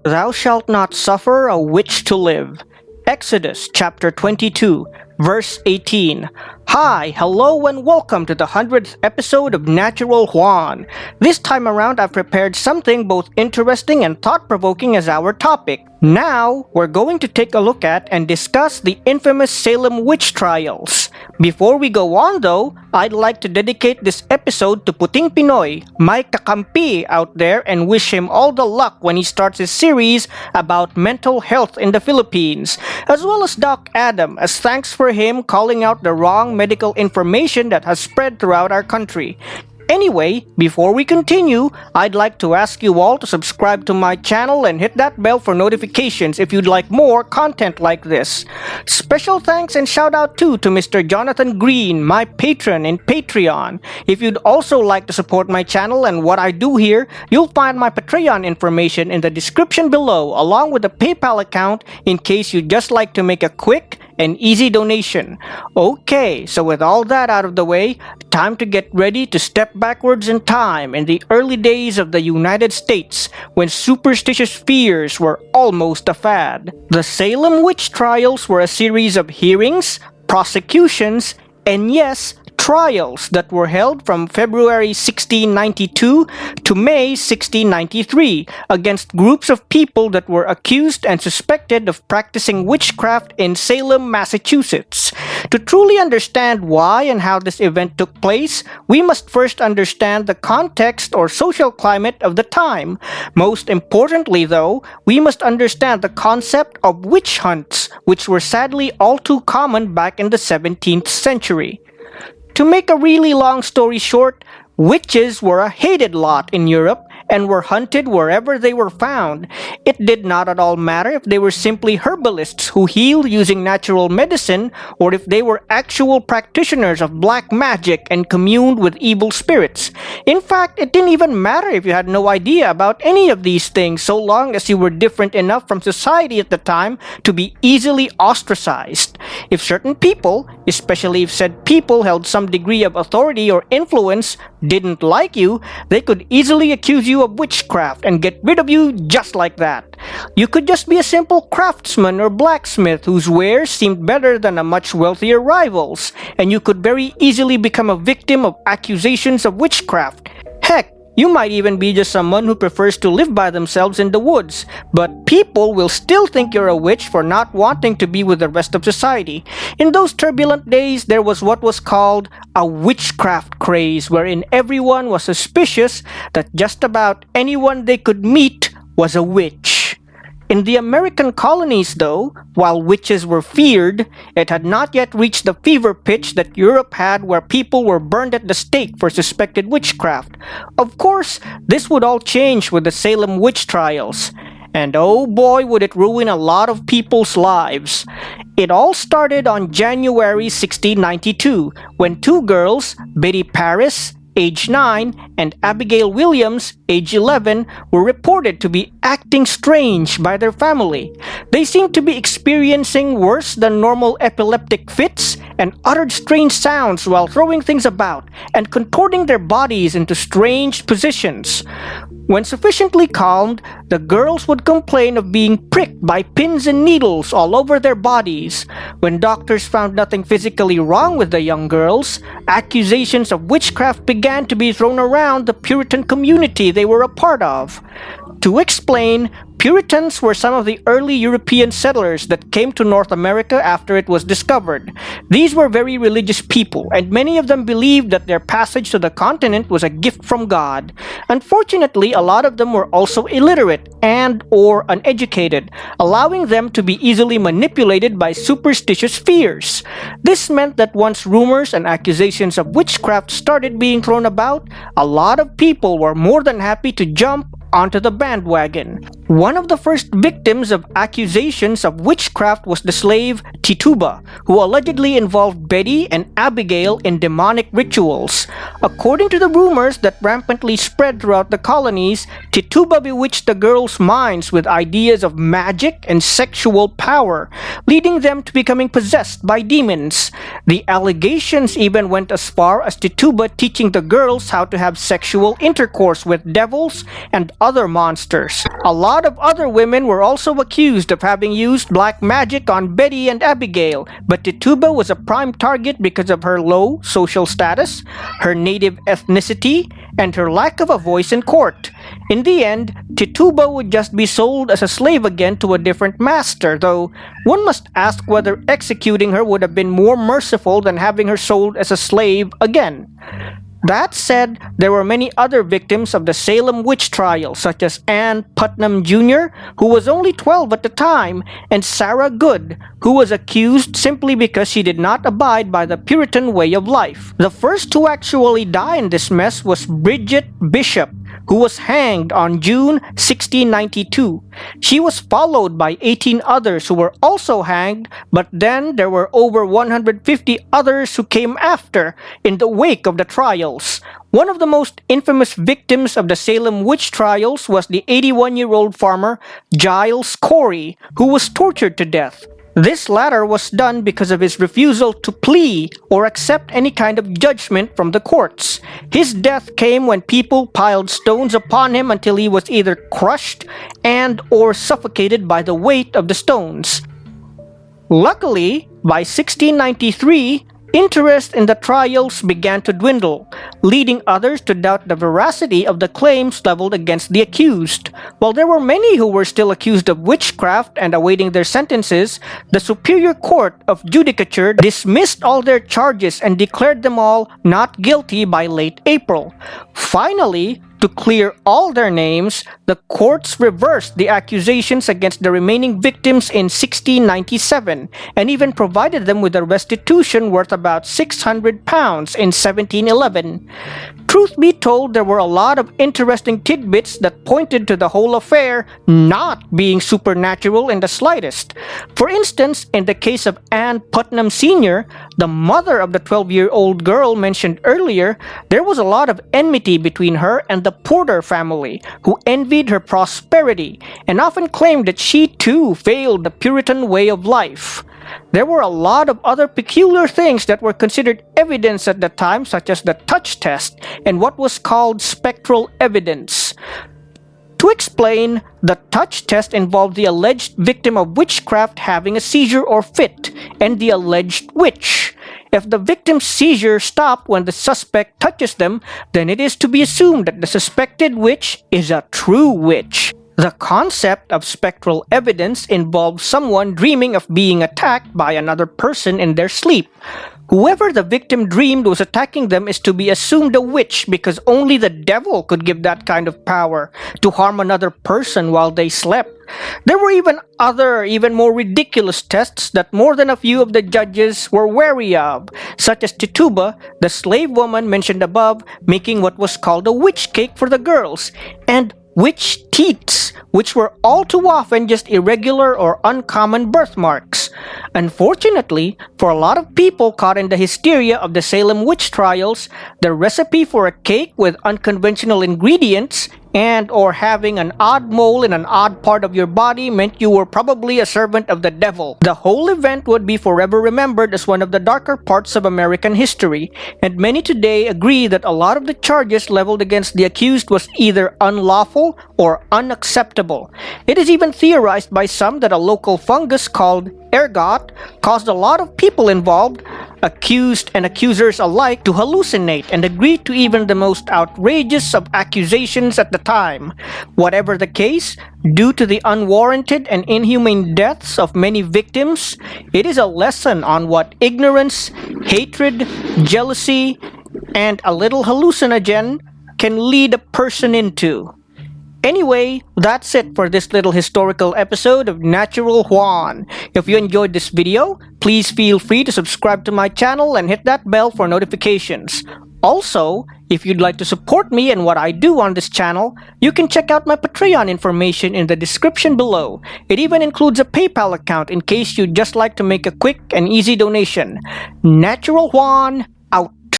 Thou shalt not suffer a witch to live. Exodus chapter 22, verse 18. Hi, hello, and welcome to the 100th episode of Natural Juan. This time around, I've prepared something both interesting and thought-provoking as our topic. Now, we're going to take a look at and discuss the infamous Salem witch trials. Before we go on though, I'd like to dedicate this episode to Puting Pinoy, my kakampi out there, and wish him all the luck when he starts his series about mental health in the Philippines, as well as Doc Adam, as thanks for him calling out the wrong medical information that has spread throughout our country. Anyway, before we continue, I'd like to ask you all to subscribe to my channel and hit that bell for notifications if you'd like more content like this. Special thanks and shout out too to Mr. Jonathan Green, my patron in Patreon. If you'd also like to support my channel and what I do here, you'll find my Patreon information in the description below, along with a PayPal account in case you'd just like to make a quick and easy donation. Okay, so with all that out of the way, time to get ready to step backwards in time in the early days of the United States when superstitious fears were almost a fad. The Salem witch trials were a series of hearings, prosecutions, and yes, trials that were held from February 1692 to May 1693 against groups of people that were accused and suspected of practicing witchcraft in Salem, Massachusetts. To truly understand why and how this event took place, we must first understand the context or social climate of the time. Most importantly, though, we must understand the concept of witch hunts, which were sadly all too common back in the 17th century. To make a really long story short, witches were a hated lot in Europe and were hunted wherever they were found. It did not at all matter if they were simply herbalists who healed using natural medicine or if they were actual practitioners of black magic and communed with evil spirits. In fact, it didn't even matter if you had no idea about any of these things so long as you were different enough from society at the time to be easily ostracized. If certain people, especially if said people held some degree of authority or influence, didn't like you, they could easily accuse you of witchcraft and get rid of you just like that. You could just be a simple craftsman or blacksmith whose wares seemed better than a much wealthier rival's, and you could very easily become a victim of accusations of witchcraft. Heck, you might even be just someone who prefers to live by themselves in the woods, but people will still think you're a witch for not wanting to be with the rest of society. In those turbulent days, there was what was called a witchcraft craze, wherein everyone was suspicious that just about anyone they could meet was a witch. In the American colonies, though, while witches were feared, it had not yet reached the fever pitch that Europe had where people were burned at the stake for suspected witchcraft. Of course, this would all change with the Salem witch trials. And oh boy, would it ruin a lot of people's lives. It all started on January 1692, when two girls, Betty Paris, age 9, and Abigail Williams, age 11, were reported to be acting strange by their family. They seemed to be experiencing worse than normal epileptic fits and uttered strange sounds while throwing things about and contorting their bodies into strange positions. When sufficiently calmed, the girls would complain of being pricked by pins and needles all over their bodies. When doctors found nothing physically wrong with the young girls, accusations of witchcraft began to be thrown around the Puritan community they were a part of. To explain, Puritans were some of the early European settlers that came to North America after it was discovered. These were very religious people, and many of them believed that their passage to the continent was a gift from God. Unfortunately, a lot of them were also illiterate and/or uneducated, allowing them to be easily manipulated by superstitious fears. This meant that once rumors and accusations of witchcraft started being thrown about, a lot of people were more than happy to jump onto the bandwagon. One of the first victims of accusations of witchcraft was the slave Tituba, who allegedly involved Betty and Abigail in demonic rituals. According to the rumors that rampantly spread throughout the colonies, Tituba bewitched the girls' minds with ideas of magic and sexual power, leading them to becoming possessed by demons. The allegations even went as far as Tituba teaching the girls how to have sexual intercourse with devils and other monsters. A lot of other women were also accused of having used black magic on Betty and Abigail, but Tituba was a prime target because of her low social status, her native ethnicity, and her lack of a voice in court. In the end, Tituba would just be sold as a slave again to a different master, though one must ask whether executing her would have been more merciful than having her sold as a slave again. That said, there were many other victims of the Salem witch trial, such as Ann Putnam Jr., who was only 12 at the time, and Sarah Good, who was accused simply because she did not abide by the Puritan way of life. The first to actually die in this mess was Bridget Bishop, who was hanged on June 1692. She was followed by 18 others who were also hanged, but then there were over 150 others who came after in the wake of the trials. One of the most infamous victims of the Salem witch trials was the 81-year-old farmer Giles Corey, who was tortured to death. This latter was done because of his refusal to plea or accept any kind of judgment from the courts. His death came when people piled stones upon him until he was either crushed and or suffocated by the weight of the stones. Luckily, by 1693, interest in the trials began to dwindle, leading others to doubt the veracity of the claims leveled against the accused. While there were many who were still accused of witchcraft and awaiting their sentences, the Superior Court of Judicature dismissed all their charges and declared them all not guilty by late April. Finally, to clear all their names, the courts reversed the accusations against the remaining victims in 1697 and even provided them with a restitution worth about £600 in 1711. Truth be told, there were a lot of interesting tidbits that pointed to the whole affair not being supernatural in the slightest. For instance, in the case of Ann Putnam Sr., the mother of the 12-year-old girl mentioned earlier, there was a lot of enmity between her and the Porter family, who envied her prosperity and often claimed that she too failed the Puritan way of life. There were a lot of other peculiar things that were considered evidence at the time, such as the touch test and what was called spectral evidence. To explain, the touch test involved the alleged victim of witchcraft having a seizure or fit, and the alleged witch. If the victim's seizure stopped when the suspect touches them, then it is to be assumed that the suspected witch is a true witch. The concept of spectral evidence involves someone dreaming of being attacked by another person in their sleep. Whoever the victim dreamed was attacking them is to be assumed a witch because only the devil could give that kind of power to harm another person while they slept. There were even other, even more ridiculous tests that more than a few of the judges were wary of, such as Tituba, the slave woman mentioned above, making what was called a witch cake for the girls, and witch teats, which were all too often just irregular or uncommon birthmarks. Unfortunately, for a lot of people caught in the hysteria of the Salem witch trials, the recipe for a cake with unconventional ingredients and or having an odd mole in an odd part of your body meant you were probably a servant of the devil. The whole event would be forever remembered as one of the darker parts of American history, and many today agree that a lot of the charges leveled against the accused was either unlawful or unacceptable. It is even theorized by some that a local fungus called ergot caused a lot of people involved, accused and accusers alike, to hallucinate and agree to even the most outrageous of accusations at the time. Whatever the case, due to the unwarranted and inhumane deaths of many victims, it is a lesson on what ignorance, hatred, jealousy, and a little hallucinogen can lead a person into. Anyway, that's it for this little historical episode of Natural Juan. If you enjoyed this video, please feel free to subscribe to my channel and hit that bell for notifications. Also, if you'd like to support me and what I do on this channel, you can check out my Patreon information in the description below. It even includes a PayPal account in case you'd just like to make a quick and easy donation. Natural Juan, out.